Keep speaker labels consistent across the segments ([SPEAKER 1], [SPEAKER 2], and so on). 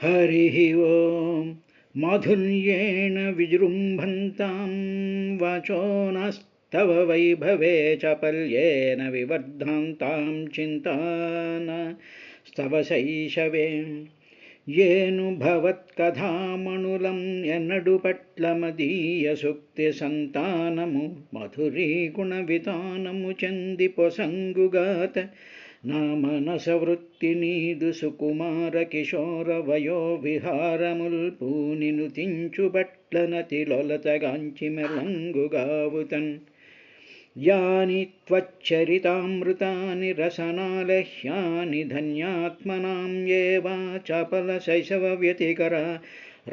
[SPEAKER 1] हरिः ओं माधुर्येण विजृम्भन्तां वाचोनस्तव वैभवे चापल्येन विवर्धन्तां चिन्तानस्तव शैशवे येनुभवत्कथामणुलं एन्नडुपट्लमदीयसुक्तिसन्तानमु मधुरीगुणवितानमु चन्दिपोसङ्गुगात నా మనసవృత్తి నీదు సుకుమార కిశోర వయో విహారముల్ పూనిను తించుబట్లనతి లొలతగాంచి మెలంగుగావుతన్ యాని త్వచ్చరితామృతాని రసనాలహ్యాని ధన్యాత్మనాం ఏవా చపల శైశవ వ్యతికర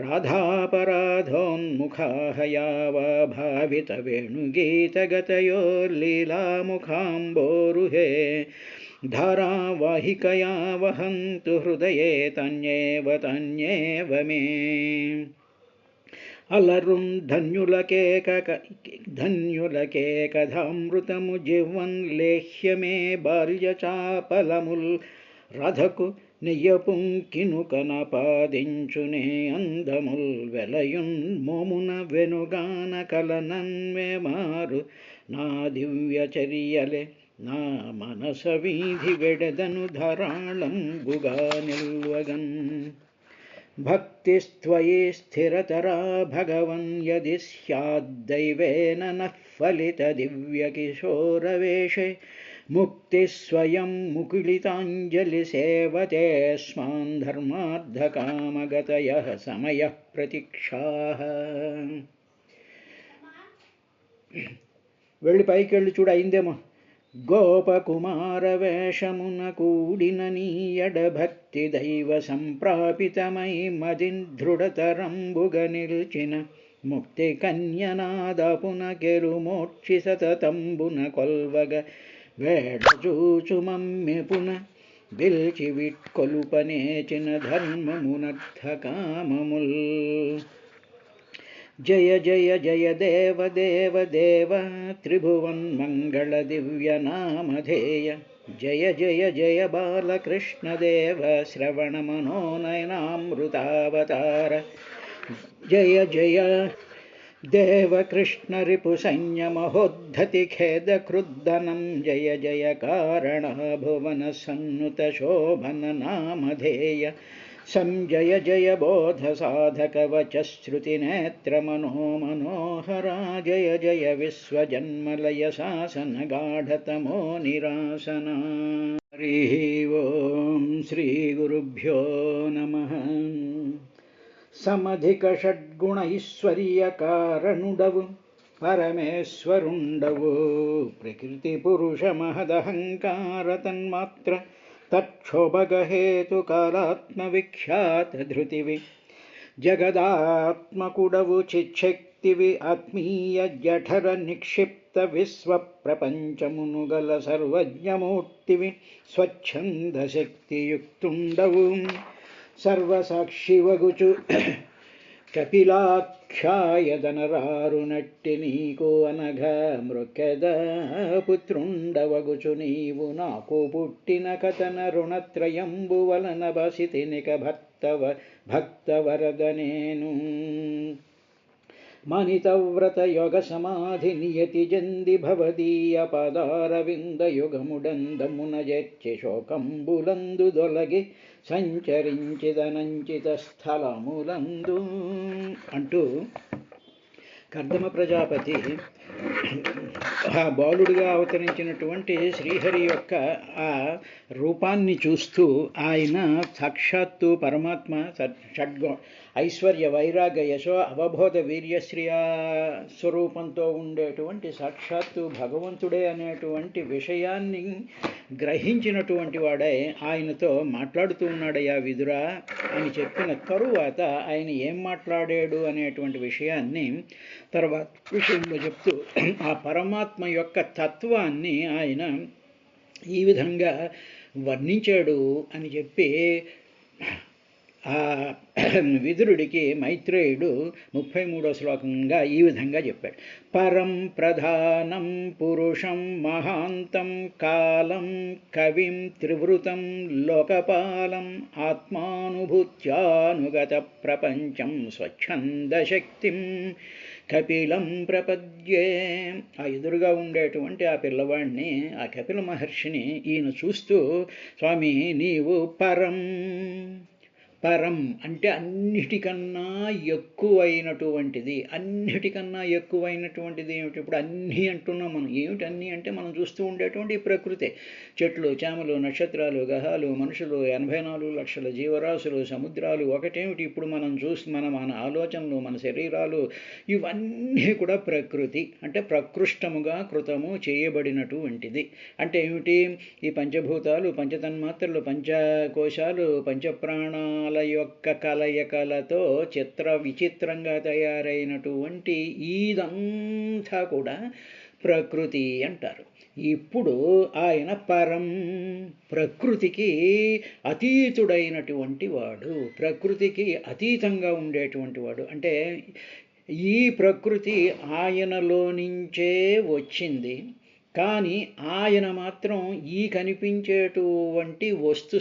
[SPEAKER 1] రాధాపరాధోన్ముఖాహయావా భావిత వేణుగీతగతయో లీలాముఖాంబోరుహే धारावाहिकया वहन्तु हृदये तन्येव तन्येव मे अलरुं धन्युलकेकधामृतमु जिह्वन् लेह्य मे बाल्यचापलमुल రథకు నెయ్యపుంకినుకనపాదించునే అందముల్ వెలయున్ మోమున వెనుగాన కలనన్వే మారు నా దివ్యచర్యలే నా మనస వీధి వెడదను ధారాళంబుగా నిల్వగన్ భక్తిస్త్వయి స్థిరతరా భగవన్ యది స్యాద్దైవేన నః ఫలిత దివ్యకిశోరవేషే ముక్తి స్వయం ముకుళితాంజలి సేవతేస్మాన్ ధర్మార్థకామగతయః సమయః ప్రతీక్షాః. వెళ్ళి పైకి వెళ్ళి చూడు, అయిందేమో. గోపకుమార వేషమున కూడిన నీయడ భక్తి దైవ సంప్రాపితమై మదిన్ దృఢతరంబుగ నిల్చిన ముక్తి కన్యనాదపున కెరుమోక్షి సతతంబున కొల్వగ వేడచూచు మమ్మెపున బిల్చి విట్కొలుపనేచిన ధర్మమునర్థకామముల్. జయ జయ జయ దేవ దేవ దేవ త్రిభువన్ మంగళ దివ్య నామధేయ. జయ జయ జయ బాలకృష్ణ దేవ శ్రవణ మనోనయనామృతావతార. జయ జయ దేవ కృష్ణ రిపు సంయమహోద్ధతి ఖేద క్రుద్ధనం. జయ జయ కారణ భువన సన్నుత శోభన నామధేయ. సంజయ జయ బోధ సాధక వచశ్రుతి నేత్ర మనోహరా. జయ జయ విశ్వజన్మలయ శాసన గాఢతమో నిరాసన. హరి ఓం శ్రీ గురుభ్యో నమః. సమధిక షడ్గుణైశ్వర్య కారణుడవు పరమేశ్వరుండవు. ప్రకృతి పురుష మహదహంకార తన్మాత్ర తక్షోభగహేతు కాలాత్మ విఖ్యాత ధృతివి. జగదాత్మకుడవు చిచ్చక్తివి ఆత్మీయ జఠర నిక్షిప్త విశ్వ ప్రపంచమును గల సర్వజ్ఞమూర్తివి. స్వచ్ఛంద శక్తియుక్తుండవు సర్వసాక్షివగుచు కపిలాఖ్యాయదనరారు నట్టి నీకు అనఘ మృక్కెద పుత్రుండవగుచు నీవు. నాకు పుట్టిన కథన రుణత్రయంబు వలన బసితినిక భక్తవరద నేను. మనితవ్రత యోగ సమాధి నియతి జంది భవదీయ పదారవింద యుగముడందమున జెచ్చి శోకంబులందు దొలగి సంచరించిదనంచిత స్థలములందు అంటూ కర్దమ ప్రజాపతి ఆ బాలుడిగా అవతరించినటువంటి శ్రీహరి యొక్క ఆ రూపాన్ని చూస్తూ ఆయన సాక్షాత్తు పరమాత్మ ఐశ్వర్య వైరాగ్య యశో అవబోధ వీర్యశ్రియ స్వరూపంతో ఉండేటువంటి సాక్షాత్తు భగవంతుడే అనేటువంటి విషయాన్ని గ్రహించినటువంటి వాడే ఆయనతో మాట్లాడుతూ ఉన్నాడయ్యా విదురా అని చెప్పిన తరువాత ఆయన ఏం మాట్లాడాడు అనేటువంటి విషయాన్ని తర్వాత విషయంలో చెప్తూ ఆ పరమాత్మ యొక్క తత్వాన్ని ఆయన ఈ విధంగా వర్ణించాడు అని చెప్పి ఆ విదురుడికి మైత్రేయుడు 33వ శ్లోకంగా ఈ విధంగా చెప్పాడు. పరం ప్రధానం పురుషం మహాంతం కాలం కవిం త్రివృతం లోకపాలం ఆత్మానుభూత్యానుగత ప్రపంచం స్వచ్ఛందశక్తిం కపిలం ప్రపద్యే. ఆ ఎదురుగా ఉండేటువంటి ఆ పిల్లవాడిని, ఆ కపిల మహర్షిని ఈయన చూస్తూ, స్వామి నీవు పరం, పరం అంటే అన్నిటికన్నా ఎక్కువైనటువంటిది. అన్నిటికన్నా ఎక్కువైనటువంటిది ఏమిటి? ఇప్పుడు అన్నీ అంటున్నాం మనం. ఏమిటి అన్నీ అంటే మనం చూస్తూ ఉండేటువంటి ప్రకృతే. చెట్లు, చేమలు, నక్షత్రాలు, గ్రహాలు, మనుషులు, 84 లక్షల జీవరాశులు, సముద్రాలు ఒకటేమిటి ఇప్పుడు మనం మన ఆలోచనలు, మన శరీరాలు, ఇవన్నీ కూడా ప్రకృతి. అంటే ప్రకృష్టముగా కృతము చేయబడినటువంటిది. అంటే ఏమిటి? ఈ పంచభూతాలు, పంచతన్మాత్రలు, పంచకోశాలు, పంచప్రాణాల యొక్క కలయికలతో విచిత్రంగా తయారైనటువంటి ఇదంతా కూడా ప్రకృతి అంటారు. ఇప్పుడు ఆయన పరం, ప్రకృతికి అతీతుడైనటువంటి వాడు, ప్రకృతికి అతీతంగా ఉండేటువంటి వాడు. అంటే ఈ ప్రకృతి ఆయనలో నుంచే వచ్చింది, కానీ ఆయన మాత్రం ఈ కనిపించేటువంటి వస్తు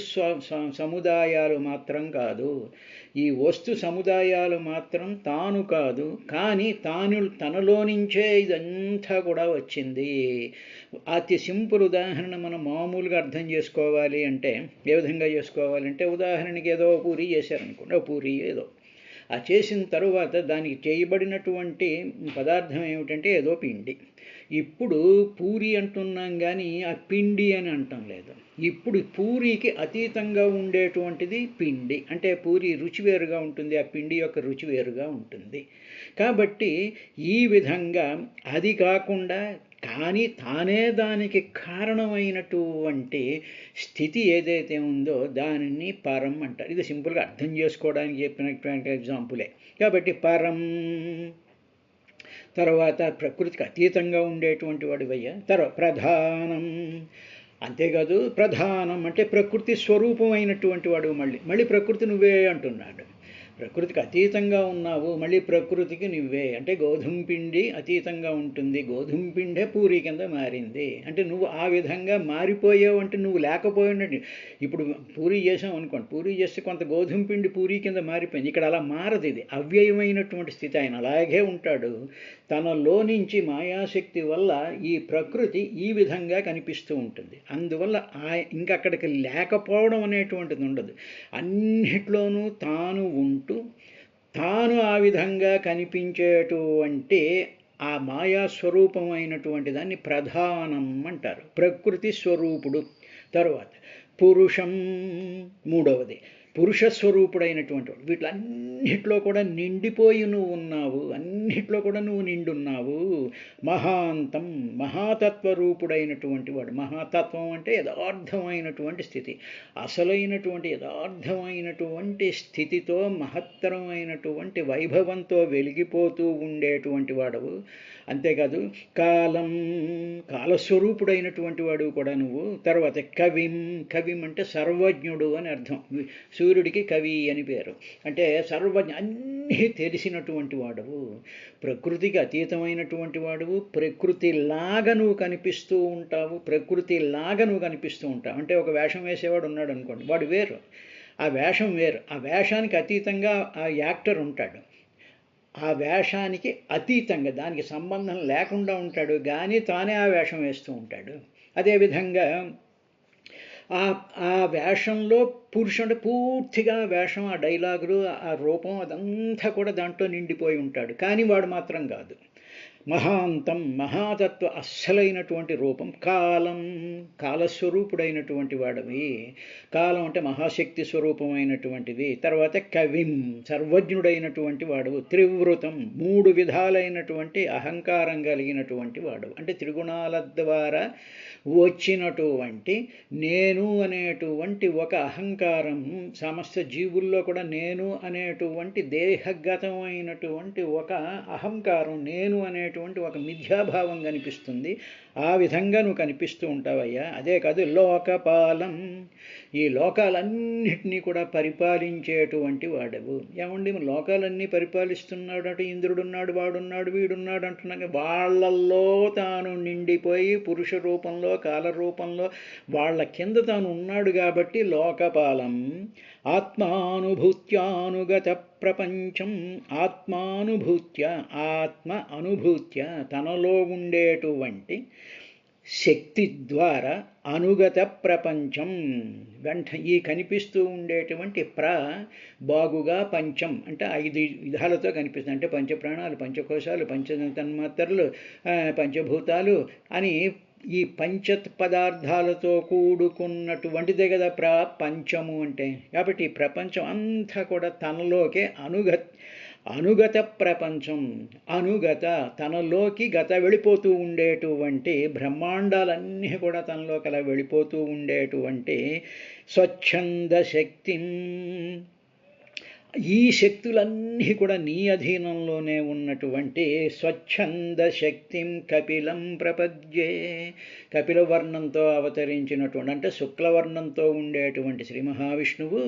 [SPEAKER 1] సముదాయాలు మాత్రం కాదు. ఈ వస్తు సముదాయాలు మాత్రం తాను కాదు, కానీ తనలో నుంచే ఇదంతా కూడా వచ్చింది. అతి సింపుల్ ఉదాహరణ మనం మామూలుగా అర్థం చేసుకోవాలి అంటే ఏ విధంగా చేసుకోవాలంటే, ఉదాహరణకి ఏదో పూరి చేశారనుకోండి, పూరి ఏదో ఆ చేసిన తరువాత దానికి చేయబడినటువంటి పదార్థం ఏమిటంటే ఏదో పిండి. ఇప్పుడు పూరి అంటున్నాం కానీ ఆ పిండి అని అంటాం లేదు. ఇప్పుడు పూరికి అతీతంగా ఉండేటువంటిది పిండి. అంటే పూరి రుచి వేరుగా ఉంటుంది, ఆ పిండి యొక్క రుచి వేరుగా ఉంటుంది. కాబట్టి ఈ విధంగా అది కాకుండా కానీ తానే దానికి కారణమైనటువంటి స్థితి ఏదైతే ఉందో దానిని పరం అంటారు. ఇది సింపుల్గా అర్థం చేసుకోవడానికి చెప్పినటువంటి ఎగ్జాంపులే. కాబట్టి పరం, తర్వాత ప్రకృతికి అతీతంగా ఉండేటువంటి వాడివయ్యా. తర్వాత ప్రధానం, అంతేకాదు ప్రధానం అంటే ప్రకృతి స్వరూపమైనటువంటి వాడు. మళ్ళీ ప్రకృతి నువ్వే అంటున్నాడు. ప్రకృతికి అతీతంగా ఉన్నావు, మళ్ళీ ప్రకృతికి నువ్వే. అంటే గోధుమ పిండి అతీతంగా ఉంటుంది, గోధుమ పిండే పూరి కింద మారింది. అంటే నువ్వు ఆ విధంగా మారిపోయావు. అంటే నువ్వు లేకపోయినట్టు. ఇప్పుడు పూరి చేసాం అనుకోండి, పూరి చేస్తే కొంత గోధుమ పిండి పూరి కింద మారిపోయింది. ఇక్కడ అలా మారదు, ఇది అవ్యయమైనటువంటి స్థితి. ఆయన అలాగే ఉంటాడు. తనలో నుంచి మాయాశక్తి వల్ల ఈ ప్రకృతి ఈ విధంగా కనిపిస్తూ ఉంటుంది. అందువల్ల ఇంకక్కడికి లేకపోవడం అనేటువంటిది ఉండదు. అన్నిట్లోనూ తాను ఉంటూ తాను ఆ విధంగా కనిపించేటువంటి ఆ మాయాస్వరూపమైనటువంటి దాన్ని ప్రధానం అంటారు, ప్రకృతి స్వరూపుడు. తరువాత పురుషం, మూడవది పురుషస్వరూపుడైనటువంటి వాడు. వీటిలన్నిట్లో కూడా నిండిపోయి నువ్వు ఉన్నావు, అన్నిట్లో కూడా నువ్వు నిండున్నావు. మహాంతం, మహాతత్వరూపుడైనటువంటి వాడు. మహాతత్వం అంటే యథార్థమైనటువంటి స్థితి, అసలైనటువంటి యథార్థమైనటువంటి స్థితితో మహత్తరమైనటువంటి వైభవంతో వెలిగిపోతూ ఉండేటువంటి వాడవు. అంతేకాదు కాలం, కాలస్వరూపుడైనటువంటి వాడు కూడా నువ్వు. తర్వాత కవిం, కవిం అంటే సర్వజ్ఞుడు అని అర్థం. సూర్యుడికి కవి అని పేరు. అంటే సర్వజ్ఞ, అన్నీ తెలిసినటువంటి వాడవు, ప్రకృతికి అతీతమైనటువంటి వాడువు. ప్రకృతిలాగా నువ్వు కనిపిస్తూ ఉంటావు, ప్రకృతిలాగా నువ్వు కనిపిస్తూ ఉంటావు. అంటే ఒక వేషం వేసేవాడు ఉన్నాడు అనుకోండి, వాడు వేరు, ఆ వేషం వేరు. ఆ వేషానికి అతీతంగా ఆ యాక్టర్ ఉంటాడు. ఆ వేషానికి అతీతంగా, దానికి సంబంధం లేకుండా ఉంటాడు, కానీ తానే ఆ వేషం వేస్తూ ఉంటాడు. అదేవిధంగా ఆ వేషంలో పురుషుడు పూర్తిగా వేషం, ఆ డైలాగులు, ఆ రూపం అదంతా కూడా దాంట్లో నిండిపోయి ఉంటాడు, కానీ వాడు మాత్రం కాదు. మహాంతం, మహాతత్వ అస్సలైనటువంటి రూపం. కాలం, కాలస్వరూపుడైనటువంటి వాడవి. కాలం అంటే మహాశక్తి స్వరూపమైనటువంటిది. తర్వాత కవిం, సర్వజ్ఞుడైనటువంటి వాడవు. త్రివృతం, 3 విధాలైనటువంటి అహంకారం కలిగినటువంటి వాడు. అంటే త్రిగుణాల ద్వారా వచ్చినటువంటి నేను అనేటువంటి ఒక అహంకారం, సమస్త జీవుల్లో కూడా నేను అనేటువంటి దేహగతమైనటువంటి ఒక అహంకారం, నేను అనేటువంటి ఒక మిథ్యాభావం కనిపిస్తుంది. ఆ విధంగా నువ్వు కనిపిస్తూ ఉంటావయ్యా. అదే కాదు లోకపాలం, ఈ లోకాలన్నిటినీ కూడా పరిపాలించేటువంటి వాడవు. ఏమండి లోకాలన్నీ పరిపాలిస్తున్నాడు అంటే ఇంద్రుడున్నాడు, వాడున్నాడు, వీడున్నాడు అంటున్నాక వాళ్ళల్లో తాను నిండిపోయి పురుష రూపంలో కాల రూపంలో వాళ్ళ కింద తాను ఉన్నాడు కాబట్టి లోకపాలం. ఆత్మానుభూత్యానుగత ప్రపంచం, ఆత్మానుభూత్య ఆత్మ అనుభూత్య తనలో ఉండేటువంటి శక్తి ద్వారా అనుగత ప్రపంచం ఈ కనిపిస్తూ ఉండేటువంటి బాగుగా పంచం అంటే 5 విధాలతో కనిపిస్తుంది. అంటే పంచప్రాణాలు, పంచకోశాలు, పంచతన్మాత్రలు, పంచభూతాలు అని ఈ పంచ పదార్థాలతో కూడుకున్నటువంటిదే కదా ప్రపంచము అంటే. కాబట్టి ఈ ప్రపంచం అంతా కూడా తనలోకే అనుగత ప్రపంచం, అనుగత తనలోకి వెళ్ళిపోతూ ఉండేటువంటి బ్రహ్మాండాలన్నీ కూడా తనలోకి అలా వెళ్ళిపోతూ ఉండేటువంటి స్వచ్ఛంద శక్తి. ఈ శక్తులన్నీ కూడా నీ అధీనంలోనే ఉన్నటువంటి స్వచ్ఛంద శక్తిం కపిలం ప్రపద్యే. కపిల వర్ణంతో అవతరించినటువంటి అంటే శుక్లవర్ణంతో ఉండేటువంటి శ్రీ మహావిష్ణువు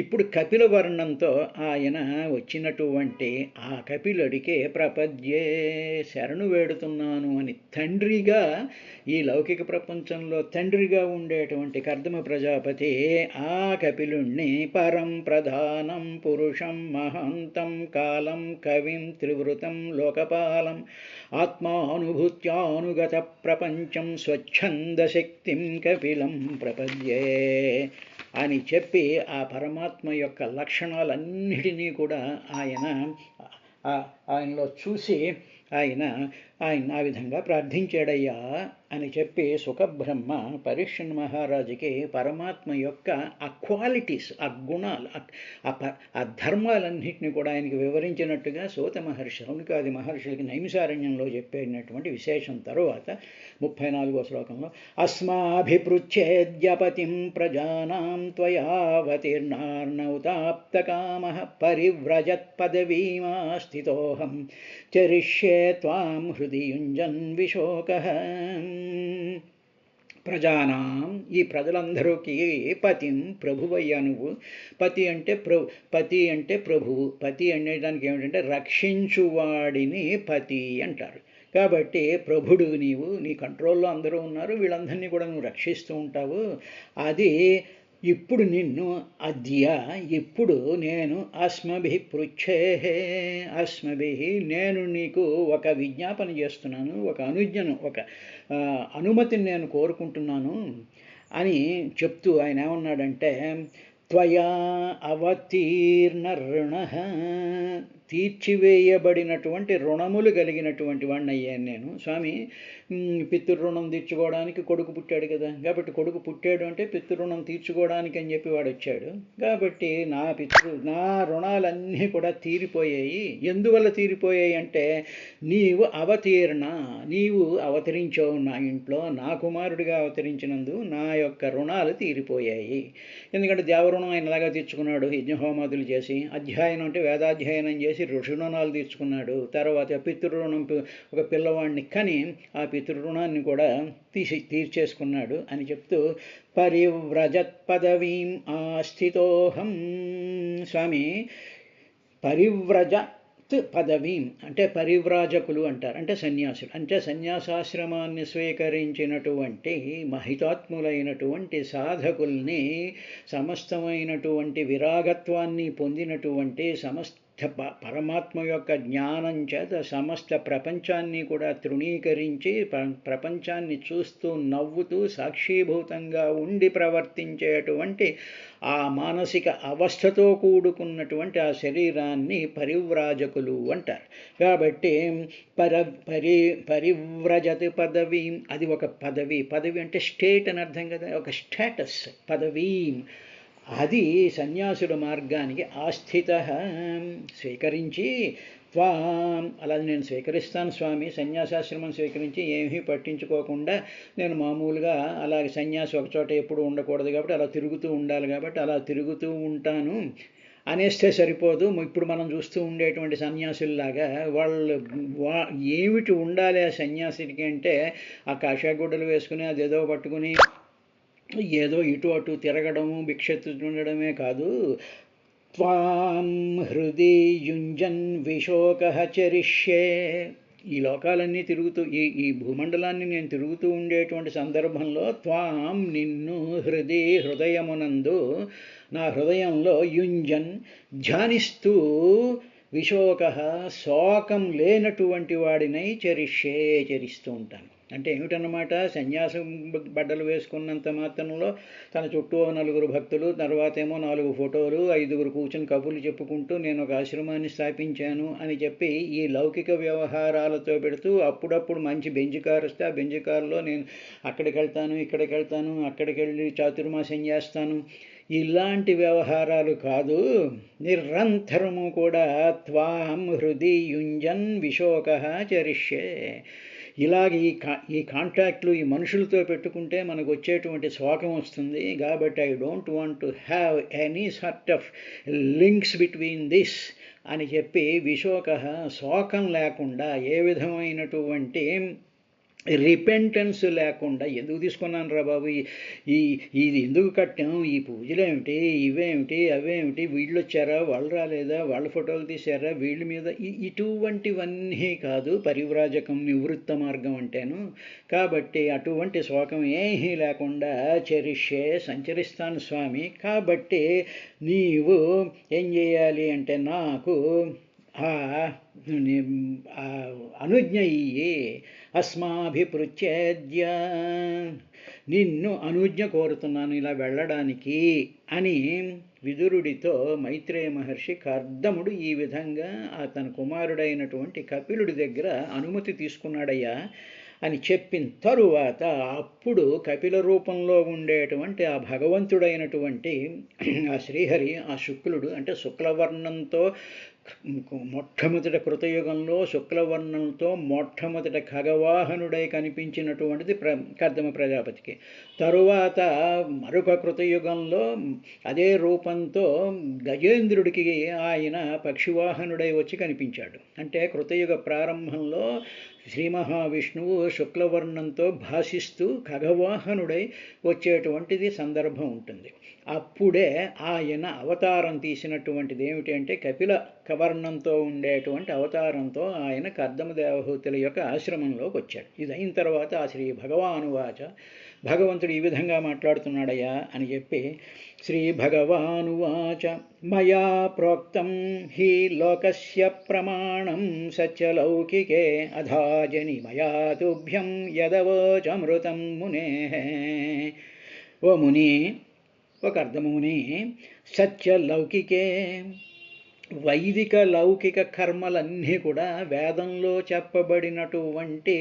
[SPEAKER 1] ఇప్పుడు కపిల వర్ణంతో ఆయన వచ్చినటువంటి ఆ కపిలుడికే ప్రపద్యే శరణు వేడుతున్నాను అని తండ్రిగా ఈ లౌకిక ప్రపంచంలో తండ్రిగా ఉండేటువంటి కర్దమ ప్రజాపతి ఆ కపిలుణ్ణి పరం ప్రధానం పురుషం మహాంతం కాలం కవిం త్రివృతం లోకపాలం ఆత్మానుభూత్యానుగత ప్రపంచం స్వచ్ఛందశక్తిం కపిలం ప్రపద్యే అని చెప్పి ఆ పరమాత్మ యొక్క లక్షణాలన్నిటినీ కూడా ఆయనలో చూసి ఆయన ఆ విధంగా ప్రార్థించాడయ్యా అని చెప్పి సుఖబ్రహ్మ పరీక్షణ్ మహారాజుకి పరమాత్మ యొక్క ఆ క్వాలిటీస్, ఆ గుణాలు, ఆ ధర్మాలన్నింటినీ కూడా ఆయనకి వివరించినట్టుగా సూత మహర్షి శౌనకాది మహర్షులకి నైమిసారణ్యంలో చెప్పినటువంటి విశేషం తరువాత 34వ శ్లోకంలో అస్మాభిపృచ్ఛేద్యపతిం ప్రజానాం త్వయావతీర్ణార్ణౌతాప్తకామః పరివ్రజత్ పదవీమా స్థితోహం చరిష్యే త్వాం హృది యుంజన్ విశోకః. ప్రజానాం ఈ ప్రజలందరికీ పతిం ప్రభువయ్యా నువ్వు. పతి అంటే ప్రభువు. పతి అనేదానికి ఏమిటంటే రక్షించువాడిని పతి అంటారు. కాబట్టి ప్రభుడు నీవు, నీ కంట్రోల్లో అందరూ ఉన్నారు, వీళ్ళందరినీ కూడా నువ్వు రక్షిస్తూ ఉంటావు. అది ఇప్పుడు నిన్ను ఇప్పుడు నేను అస్మభి నేను నీకు ఒక విజ్ఞాపన చేస్తున్నాను, ఒక అనుజ్ఞను, ఒక అనుమతిని నేను కోరుకుంటున్నాను అని చెప్తూ ఆయన ఏమన్నాడంటే త్వయా అవతీర్ణ రుణః తీర్చివేయబడినటువంటి రుణములు కలిగినటువంటి వాడిని అయ్యాను నేను. స్వామి పితృరుణం తీర్చుకోవడానికి కొడుకు పుట్టాడు కదా, కాబట్టి కొడుకు పుట్టాడు అంటే పితృరుణం తీర్చుకోవడానికి అని చెప్పి వాడు వచ్చాడు. కాబట్టి నా రుణాలన్నీ కూడా తీరిపోయాయి. ఎందువల్ల తీరిపోయాయి అంటే నీవు అవతరించావు నా ఇంట్లో, నా కుమారుడిగా అవతరించినందు నా యొక్క రుణాలు తీరిపోయాయి. ఎందుకంటే దేవరుణం ఆయన ఎలాగా తీర్చుకున్నాడు, యజ్ఞహోమాదులు చేసి, అధ్యయనం అంటే వేదాధ్యయనం చేసి ఋషురుణాలు తీర్చుకున్నాడు. తర్వాత పితృరుణం ఒక పిల్లవాడిని కని ఆ పితృరుణాన్ని కూడా తీర్చేసుకున్నాడు అని చెప్తూ పరివ్రజత్ పదవీం ఆస్థితోహం. స్వామి పరివ్రజత్ పదవీం అంటే పరివ్రాజకులు అంటారు, అంటే సన్యాసులు, అంటే సన్యాసాశ్రమాన్ని స్వీకరించినటువంటి మహితాత్ములైనటువంటి సాధకుల్ని, సమస్తమైనటువంటి విరాగత్వాన్ని పొందినటువంటి సమస్త పరమాత్మ యొక్క జ్ఞానం చేత సమస్త ప్రపంచాన్ని కూడా తృణీకరించి ప్రపంచాన్ని చూస్తూ నవ్వుతూ సాక్షీభూతంగా ఉండి ప్రవర్తించేటువంటి ఆ మానసిక అవస్థతో కూడుకున్నటువంటి ఆ శరీరాన్ని పరివ్రాజకులు అంటారు. కాబట్టి పరివ్రజతి పదవీ, అది ఒక పదవి అంటే స్టేట్ అని అర్థం కదా, ఒక స్టేటస్ పదవీ. అది సన్యాసుల మార్గానికి ఆస్థిత స్వీకరించి అలా నేను స్వీకరిస్తాను స్వామి, సన్యాసాశ్రమం స్వీకరించి ఏమీ పట్టించుకోకుండా నేను మామూలుగా అలాగే సన్యాసి ఒకచోట ఎప్పుడు ఉండకూడదు కాబట్టి అలా తిరుగుతూ ఉండాలి, కాబట్టి అలా తిరుగుతూ ఉంటాను అనేస్తే సరిపోదు. ఇప్పుడు మనం చూస్తూ ఉండేటువంటి సన్యాసుల్లాగా వాళ్ళు ఏమిటి ఉండాలి ఆ సన్యాసికి అంటే ఆ కాషాయ గుడ్డలు వేసుకుని అదేదో పట్టుకుని ఏదో ఇటు అటు తిరగడము భిక్షెత్తుండడమే కాదు, త్వాం హృది యుంజన్ విశోకః చరిష్యే. ఈ లోకాలన్నీ తిరుగుతూ ఈ భూమండలాన్ని నేను తిరుగుతూ ఉండేటువంటి సందర్భంలో త్వాం నిన్ను హృదయమునందు నా హృదయంలో యుంజన్ ధ్యానిస్తూ విశోకః శోకం లేనటువంటి వాడినై చరిస్తూ ఉంటాను. అంటే ఏమిటన్నమాట, సన్యాసం బట్టలు వేసుకున్నంత మాత్రంలో తన చుట్టూ 4 భక్తులు, తర్వాత ఏమో 4 ఫోటోలు, 5 కూర్చొని కబుర్లు చెప్పుకుంటూ నేను ఒక ఆశ్రమాన్ని స్థాపించాను అని చెప్పి ఈ లౌకిక వ్యవహారాలతో పెడుతూ అప్పుడప్పుడు మంచి బెంజ్ కారు వస్తే ఆ బెంజ్ కారులో నేను అక్కడికి వెళ్తాను, ఇక్కడికి వెళ్తాను, అక్కడికి వెళ్ళి చాతుర్మాసం చేస్తాను, ఇలాంటి వ్యవహారాలు కాదు. నిరంతరము కూడా త్వాం హృది యుంజన్ విశోకః చరిష్యే. ఇలాగ ఈ కాంటాక్ట్లు ఈ మనుషులతో పెట్టుకుంటే మనకు వచ్చేటువంటి శోకం వస్తుంది. కాబట్టి I don't want to have any sort of links between this అని చెప్పి విశోకః శోకం లేకుండా, ఏ విధమైనటువంటి రిపెంటెన్స్ లేకుండా, ఎందుకు తీసుకున్నాను రా బాబు, ఇది ఎందుకు కట్టాం, ఈ పూజలు ఏమిటి, ఇవేమిటి, అవేమిటి, వీళ్ళు వచ్చారా, వాళ్ళు రాలేదా, వాళ్ళ ఫోటోలు తీశారా, వీళ్ళ మీద ఇటువంటివన్నీ కాదు పరివ్రాజకం నివృత్త మార్గం అంటేను. కాబట్టి అటువంటి శోకం ఏమీ లేకుండా సంచరిస్తాను స్వామి. కాబట్టి నీవు ఏం చేయాలి అంటే నాకు అనుజ్ఞ ఇయ్యి, అస్మాభిపృచ్ఛేద్య, నిన్ను అనుజ్ఞ కోరుతున్నాను ఇలా వెళ్ళడానికి అని విదురుడితో మైత్రేయ మహర్షి కర్దముడు ఈ విధంగా తన కుమారుడైనటువంటి కపిలుడి దగ్గర అనుమతి తీసుకున్నాడయ్యా అని చెప్పిన తరువాత అప్పుడు కపిల రూపంలో ఉండేటువంటి ఆ భగవంతుడైనటువంటి ఆ శ్రీహరి, ఆ శుక్లుడు అంటే శుక్లవర్ణంతో మొట్టమొదట కృతయుగంలో శుక్లవర్ణంతో మొట్టమొదట ఖగవాహనుడై కనిపించినటువంటిది కర్దమ ప్రజాపతికి. తరువాత మరొక కృతయుగంలో అదే రూపంతో గజేంద్రుడికి ఆయన పక్షివాహనుడై వచ్చి కనిపించాడు. అంటే కృతయుగ ప్రారంభంలో శ్రీ మహావిష్ణువు శుక్లవర్ణంతో భాషిస్తూ ఖగవాహనుడై వచ్చేటువంటిది సందర్భం ఉంటుంది. అప్పుడే ఆయన అవతారం తీసినటువంటిది ఏమిటి అంటే కపిల వర్ణంతో ఉండేటువంటి అవతారంతో ఆయన కర్దమ దేవహూతుల యొక్క ఆశ్రమంలోకి వచ్చాడు. ఇది అయిన తర్వాత ఆ శ్రీ భగవానువాచ, భగవంతుడు ఈ విధంగా మాట్లాడుతున్నాడయ్యా అని చెప్పి, శ్రీ భగవానువాచ మయా ప్రోక్తం హి లోకస్య ప్రమాణం సత్యలౌకికే అధాజని మయా తుభ్యం యదవోచమృతం మునే. ఓ ముని, ఒక అర్థముని, సత్యలౌకికే వైదిక లౌకిక కర్మలన్నీ కూడా వేదంలో చెప్పబడినటువంటి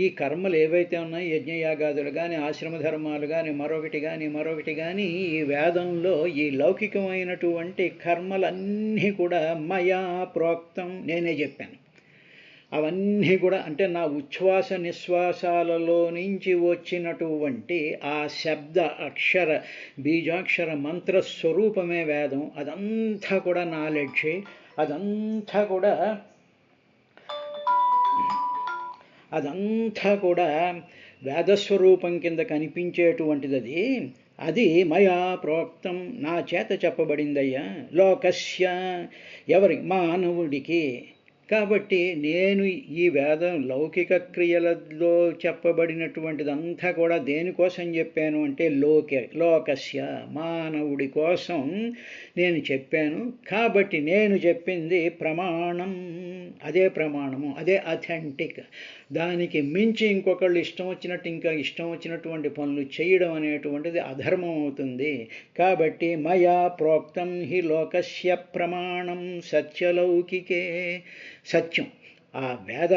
[SPEAKER 1] ఈ కర్మలు ఏవైతే ఉన్నాయో యజ్ఞయాగాదులు కానీ, ఆశ్రమ ధర్మాలు కానీ, మరొకటి కానీ ఈ వేదంలో ఈ లౌకికమైనటువంటి కర్మలన్నీ కూడా మయా ప్రోక్తం, నేనే చెప్పాను. అవన్నీ కూడా అంటే నా ఉచ్ఛ్వాస నిశ్వాసాలలో నుంచి వచ్చినటువంటి ఆ శబ్ద అక్షర బీజాక్షర మంత్రస్వరూపమే వేదం. అదంతా కూడా నాలెడ్జే, అదంతా కూడా వేదస్వరూపం కింద కనిపించేటువంటిది. అది మయా ప్రోక్తం, నా చేత చెప్పబడిందయ్యా. లోకస్య, ఎవరి, మానవుడికి. కాబట్టి నేను ఈ వేదం లౌకిక క్రియలలో చెప్పబడినటువంటిదంతా కూడా దేనికోసం చెప్పాను అంటే లోకస్య, మానవుడి కోసం నేను చెప్పాను. కాబట్టి నేను చెప్పింది ప్రమాణం, అదే ప్రమాణము, అదే అథెంటిక్. దానికి మించి ఇంకొకళ్ళు ఇష్టం వచ్చినటువంటి పనులు చేయడం అనేటువంటిది అధర్మం అవుతుంది. కాబట్టి మయా ప్రోక్తం హి లోకస్య ప్రమాణం సత్యలౌకికే, సత్యం, ఆ వేద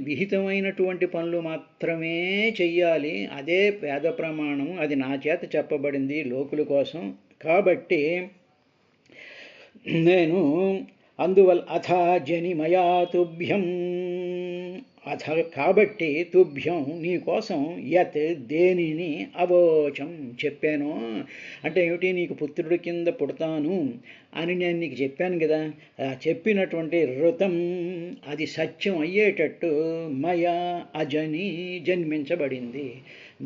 [SPEAKER 1] విహితమైనటువంటి పనులు మాత్రమే చెయ్యాలి, అదే వేద ప్రమాణం, అది నా చేత చెప్పబడింది లోకుల కోసం. కాబట్టి నేను అందువల్ల అథాజని మయా తుభ్యం, కాబట్టి తుభ్యం, నీ కోసం యత్, దేనిని, అవోచం, చెప్పాను. అంటే ఏమిటి, నీకు పుత్రుడి కింద పుడతాను అని నేను నీకు చెప్పాను కదా, చెప్పినటువంటి ఋతం అది సత్యం అయ్యేటట్టు మయా అజని, జన్మించబడింది.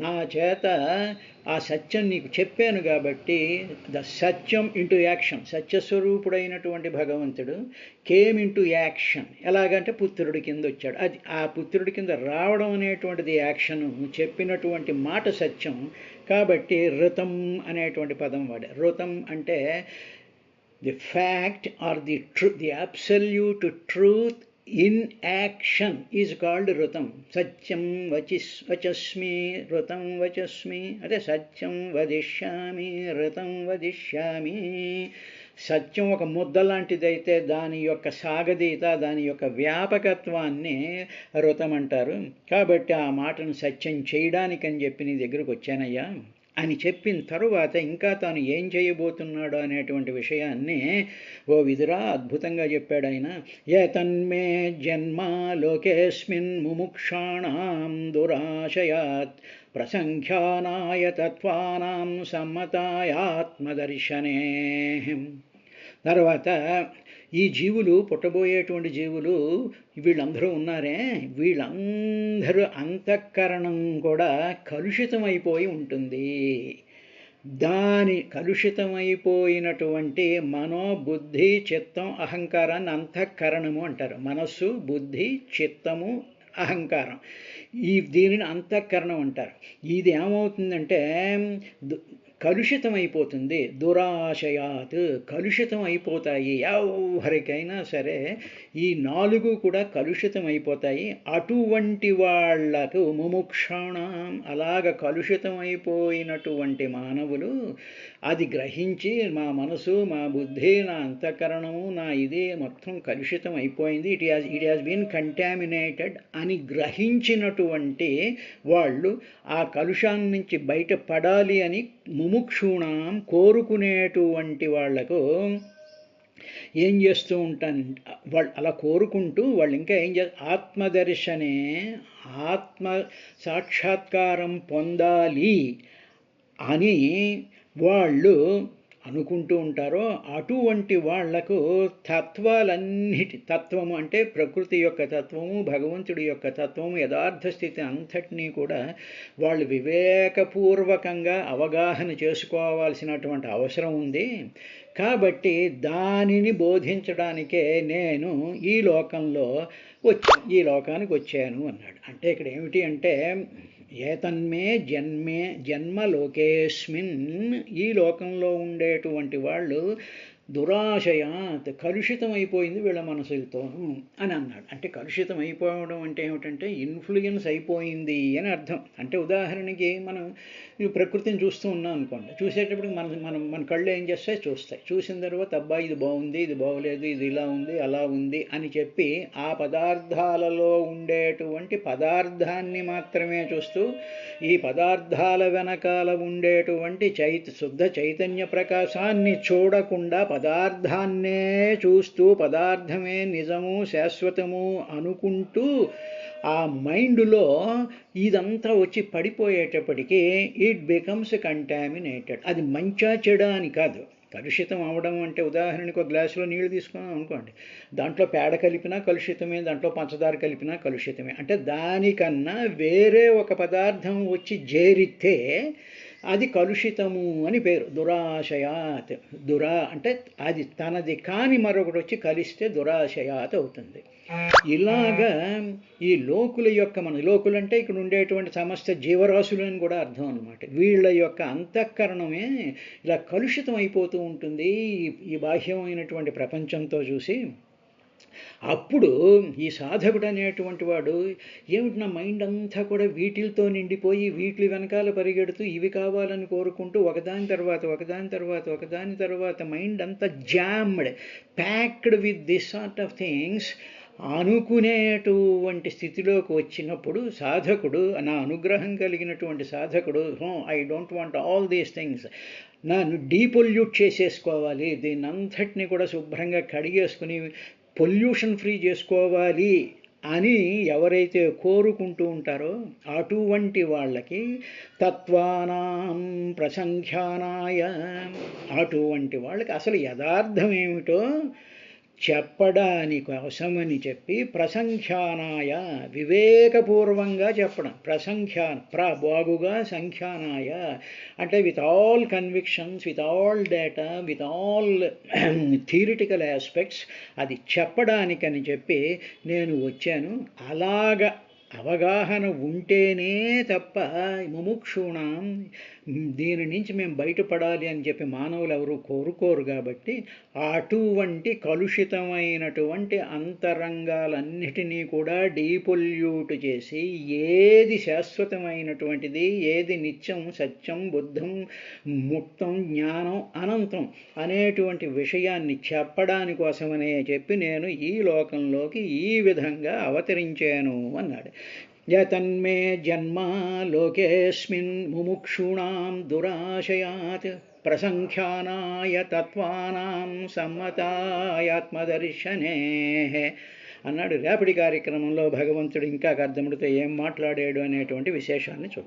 [SPEAKER 1] నా చేత ఆ సత్యం నీకు చెప్పాను కాబట్టి ద సత్యం ఇంటూ యాక్షన్, సత్యస్వరూపుడైనటువంటి భగవంతుడు కేమ్ ఇంటూ యాక్షన్. ఎలాగంటే పుత్రుడి కింద వచ్చాడు. అది ఆ పుత్రుడి కింద రావడం అనేటువంటిది యాక్షను, చెప్పినటువంటి మాట సత్యం. కాబట్టి ఋతం అనేటువంటి పదం వాడే. ఋతం అంటే the fact or the truth, the absolute truth in action is called ఋతం. సత్యం వచస్మి ఋతం వచస్మి, అదే సత్యం వదిష్యామి ఋతం వదిష్యామి. సత్యం ఒక ముద్ద లాంటిదైతే దాని యొక్క సాగదీత, దాని యొక్క వ్యాపకత్వాన్ని ఋతం అంటారు. కాబట్టి ఆ మాటను సత్యం చేయడానికని చెప్పి నీ దగ్గరకు వచ్చానయ్యా అని చెప్పిన తరువాత ఇంకా తాను ఏం చేయబోతున్నాడో అనేటువంటి విషయాన్ని ఓ విదురా అద్భుతంగా చెప్పాడు ఆయన. ఏతన్మే జన్మ లోకేస్మిన్ ముముక్షాణాం దురాశయాత్ ప్రసంఖ్యానాయ తత్వానాం సమ్మతాయాత్మదర్శనే. తర్వాత ఈ జీవులు, పుట్టబోయేటువంటి జీవులు వీళ్ళందరూ ఉన్నారే, వీళ్ళందరూ అంతఃకరణం కూడా కలుషితమైపోయి ఉంటుంది. దాని కలుషితమైపోయినటువంటి మనోబుద్ధి చిత్తం అహంకారాన్ని అంతఃకరణము అంటారు. మనస్సు, బుద్ధి, చిత్తము, అహంకారం, దీనిని అంతఃకరణం అంటారు. ఇది ఏమవుతుందంటే కలుషితమైపోతుంది. దురాశయాత్, కలుషితం అయిపోతాయి. ఎవరికైనా సరే ఈ నాలుగు కూడా కలుషితం అయిపోతాయి. అటువంటి వాళ్లకు ముముక్షాణం, అలాగ కలుషితం అయిపోయినటువంటి మానవులు అది గ్రహించి మా మనసు, మా బుద్ధి, నా అంతఃకరణము, నా ఇది మొత్తం కలుషితం అయిపోయింది, ఇట్ హ్యాస్ బీన్ కంటామినేటెడ్ అని గ్రహించినటువంటి వాళ్ళు ఆ కలుషాన్ని నుంచి బయటపడాలి అని ముముక్షూణం, కోరుకునేటువంటి వాళ్లకు ఏం చేస్తూ ఉంటాను, వాళ్ళు అలా కోరుకుంటూ వాళ్ళు ఇంకా ఏం ఆత్మదర్శనే, ఆత్మ సాక్షాత్కారం పొందాలి అని వాళ్ళు అనుకుంటూ ఉంటారో అటువంటి వాళ్లకు తత్వము అంటే ప్రకృతి యొక్క తత్వము, భగవంతుడి యొక్క తత్వము, యథార్థ స్థితి అంతటినీ కూడా వాళ్ళు వివేకపూర్వకంగా అవగాహన చేసుకోవాల్సినటువంటి అవసరం ఉంది. కాబట్టి దానిని బోధించడానికే నేను ఈ లోకానికి వచ్చాను అన్నాడు. అంటే ఇక్కడ ఏమిటి అంటే ఏతన్మే జన్మలోకేస్మిన్, ఈ లోకంలో ఉండేటువంటి వాళ్ళు దురాశయాత్, కలుషితం అయిపోయింది వీళ్ళ మనసులతోనూ అని అన్నాడు. అంటే కలుషితం అయిపోవడం అంటే ఏమిటంటే ఇన్ఫ్లుయెన్స్ అయిపోయింది అని అర్థం. అంటే ఉదాహరణకి మనం ఈ ప్రకృతిని చూస్తూ ఉన్నాం అనుకోండి, చూసేటప్పుడు మన కళ్ళు ఏం చేస్తాయి, చూస్తాయి. చూసిన తర్వాత అబ్బాయి ఇది బాగుంది, ఇది బాగోలేదు, ఇది ఇలా ఉంది, అలా ఉంది అని చెప్పి ఆ పదార్థాలలో ఉండేటువంటి పదార్థాన్ని మాత్రమే చూస్తూ ఈ పదార్థాల వెనకాల ఉండేటువంటి శుద్ధ చైతన్య ప్రకాశాన్ని చూడకుండా పదార్థాన్నే చూస్తూ పదార్థమే నిజము శాశ్వతము అనుకుంటూ ఆ మైండ్లో ఇదంతా వచ్చి పడిపోయేటప్పటికీ ఇట్ బికమ్స్ కంటామినేటెడ్. అది మంచా చెడా అని కాదు. కలుషితం అవడం అంటే ఉదాహరణకు ఒక గ్లాసులో నీళ్లు తీసుకున్నాం అనుకోండి, దాంట్లో పేడ కలిపినా కలుషితమే, దాంట్లో పంచదార కలిపినా కలుషితమే. అంటే దానికన్నా వేరే ఒక పదార్థం వచ్చి చేరితే అది కలుషితము అని పేరు. దురాశయాత్, అంటే అది తనది కాని మరొకటి వచ్చి కలిస్తే దురాశయాత్ అవుతుంది. ఇలాగా ఈ లోకుల యొక్క, మన లోకులంటే ఇక్కడ ఉండేటువంటి సమస్త జీవరాశులని కూడా అర్థం అన్నమాట. వీళ్ళ యొక్క అంతఃకరణమే ఇలా కలుషితం అయిపోతూ ఉంటుంది ఈ బాహ్యమైనటువంటి ప్రపంచంతో చూసి. అప్పుడు ఈ సాధకుడు అనేటువంటి వాడు ఏమిటి, నా మైండ్ అంతా కూడా వీటితో నిండిపోయి వీటి వెనకాల పరిగెడుతూ ఇవి కావాలని కోరుకుంటూ ఒకదాని తర్వాత మైండ్ అంతా jammed, packed with this sort of things అనుకునేటువంటి స్థితిలోకి వచ్చినప్పుడు సాధకుడు, నా అనుగ్రహం కలిగినటువంటి సాధకుడు, I don't want all these things, నన్ను డీపొల్యూట్ చేసేసుకోవాలి, దీన్ని అంతటినీ కూడా శుభ్రంగా కడిగేసుకుని పొల్యూషన్ ఫ్రీ చేసుకోవాలి అని ఎవరైతే కోరుకుంటూ ఉంటారో అటువంటి వాళ్ళకి తత్వానాం ప్రసంఖ్యానాయ, అటువంటి వాళ్ళకి అసలు యథార్థం ఏమిటో చెప్పడాని కోసమని చెప్పి ప్రసంఖ్యానాయ వివేకపూర్వంగా చెప్పడం. బాగుగా సంఖ్యానాయ అంటే with all convictions, with all data, with all theoretical aspects అది చెప్పడానికని చెప్పి నేను వచ్చాను. అలాగ అవగాహన ఉంటేనే తప్ప ముముక్షూణం దీని నుంచి మేము బయటపడాలి అని చెప్పి మానవులు ఎవరు కోరుకోరు. కాబట్టి అటువంటి కలుషితమైనటువంటి అంతరంగాలన్నిటినీ కూడా డీపొల్యూట్ చేసి ఏది శాశ్వతమైనటువంటిది, ఏది నిత్యం, సత్యం, బుద్ధం, ముక్తం, జ్ఞానం, అనంతం అనేటువంటి విషయాన్ని చెప్పడాని కోసమనే చెప్పి నేను ఈ లోకంలోకి ఈ విధంగా అవతరించాను అన్నాడు. యతన్మే జన్మ లోకేస్మిన్ ముముక్షూణాం దురాశయాత్ ప్రసంఖ్యానాయ తత్వానాం సమ్మతాయాత్మదర్శనే అన్నాడు. రేపటి కార్యక్రమంలో భగవంతుడు ఇంకా అర్ధముడితో ఏం మాట్లాడాడు అనేటువంటి విశేషాన్ని చూద్దాం.